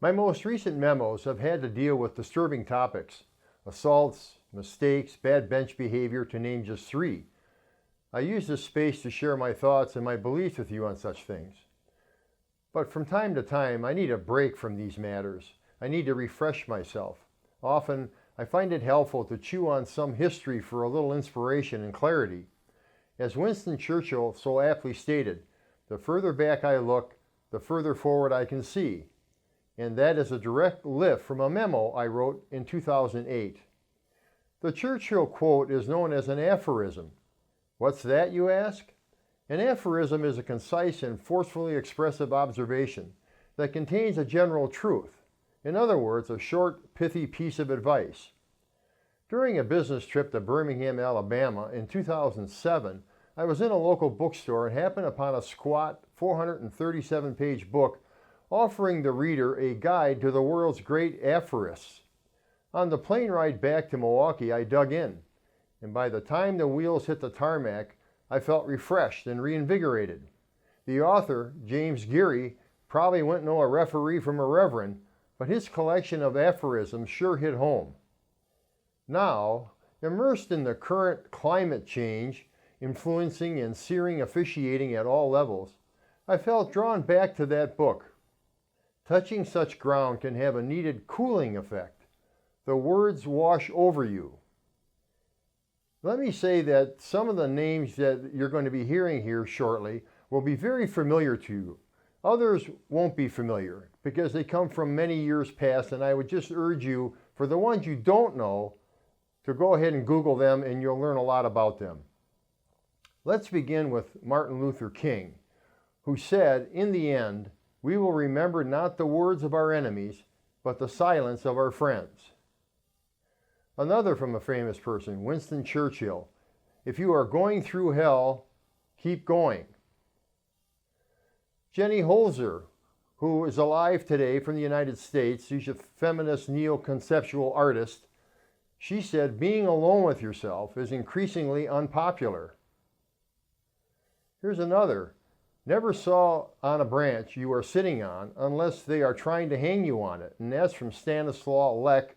My most recent memos have had to deal with disturbing topics: assaults, mistakes, bad bench behavior, to name just three. I use this space to share my thoughts and my beliefs with you on such things. But from time to time, I need a break from these matters. I need to refresh myself. Often, I find it helpful to chew on some history for a little inspiration and clarity. As Winston Churchill so aptly stated, the further back I look, the further forward I can see. And that is a direct lift from a memo I wrote in 2008. The Churchill quote is known as an aphorism. What's that, you ask? An aphorism is a concise and forcefully expressive observation that contains a general truth. In other words, a short, pithy piece of advice. During a business trip to Birmingham, Alabama in 2007, I was in a local bookstore and happened upon a squat 437-page book offering the reader a guide to the world's great aphorists. On the plane ride back to Milwaukee, I dug in, and by the time the wheels hit the tarmac, I felt refreshed and reinvigorated. The author, James Geary, probably wouldn't know a referee from a reverend, but his collection of aphorisms sure hit home. Now, immersed in the current climate change, influencing and searing officiating at all levels, I felt drawn back to that book. Touching such ground can have a needed cooling effect. The words wash over you. Let me say that some of the names that you're going to be hearing here shortly will be very familiar to you. Others won't be familiar because they come from many years past, and I would just urge you, for the ones you don't know, to go ahead and Google them and you'll learn a lot about them. Let's begin with Martin Luther King, who said, "In the end, we will remember not the words of our enemies, but the silence of our friends." Another from a famous person, Winston Churchill, "If you are going through hell, keep going." Jenny Holzer, who is alive today from the United States, she's a feminist neo-conceptual artist. She said, "Being alone with yourself is increasingly unpopular." Here's another. "Never saw on a branch you are sitting on unless they are trying to hang you on it." And that's from Stanislaw Lech,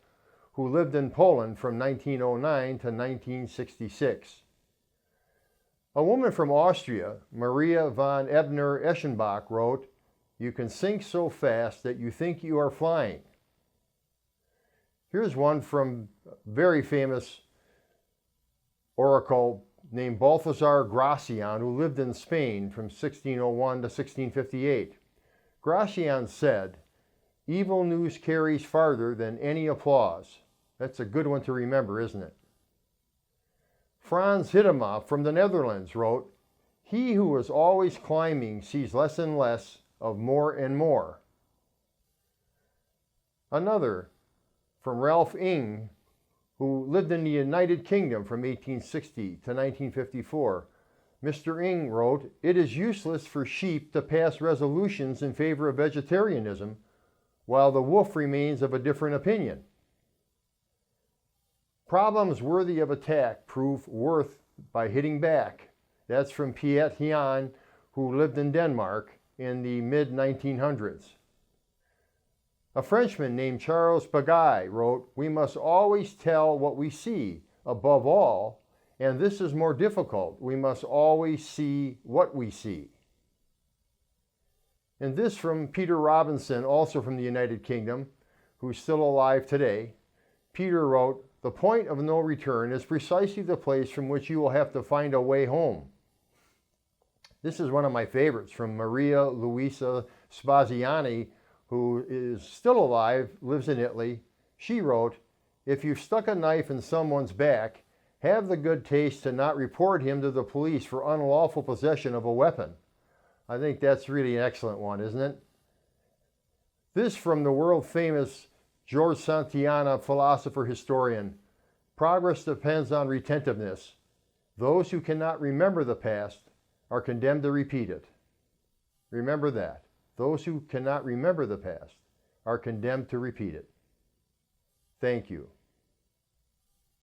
who lived in Poland from 1909 to 1966. A woman from Austria, Maria von Ebner-Eschenbach, wrote, "You can sink so fast that you think you are flying." Here's one from a very famous oracle named Balthasar Gracian, who lived in Spain from 1601 to 1658. Gracian said, "Evil news carries farther than any applause." That's a good one to remember, isn't it? Frans Hiddema from the Netherlands wrote, "He who is always climbing sees less and less of more and more." Another from Ralph Ing, who lived in the United Kingdom from 1860 to 1954. Mr. Ing wrote, "It is useless for sheep to pass resolutions in favor of vegetarianism, while the wolf remains of a different opinion." Problems worthy of attack prove worth by hitting back. That's from Piet Hein, who lived in Denmark in the mid-1900s. A Frenchman named Charles Pagai wrote, "We must always tell what we see, above all, and this is more difficult. We must always see what we see." And this from Peter Robinson, also from the United Kingdom, who's still alive today. Peter wrote, "The point of no return is precisely the place from which you will have to find a way home." This is one of my favorites from Maria Luisa Spaziano, who is still alive, lives in Italy. She wrote, "If you've stuck a knife in someone's back, have the good taste to not report him to the police for unlawful possession of a weapon." I think that's really an excellent one, isn't it? This from the world-famous George Santayana, philosopher historian. "Progress depends on retentiveness. Those who cannot remember the past are condemned to repeat it." Remember that. Those who cannot remember the past are condemned to repeat it. Thank you.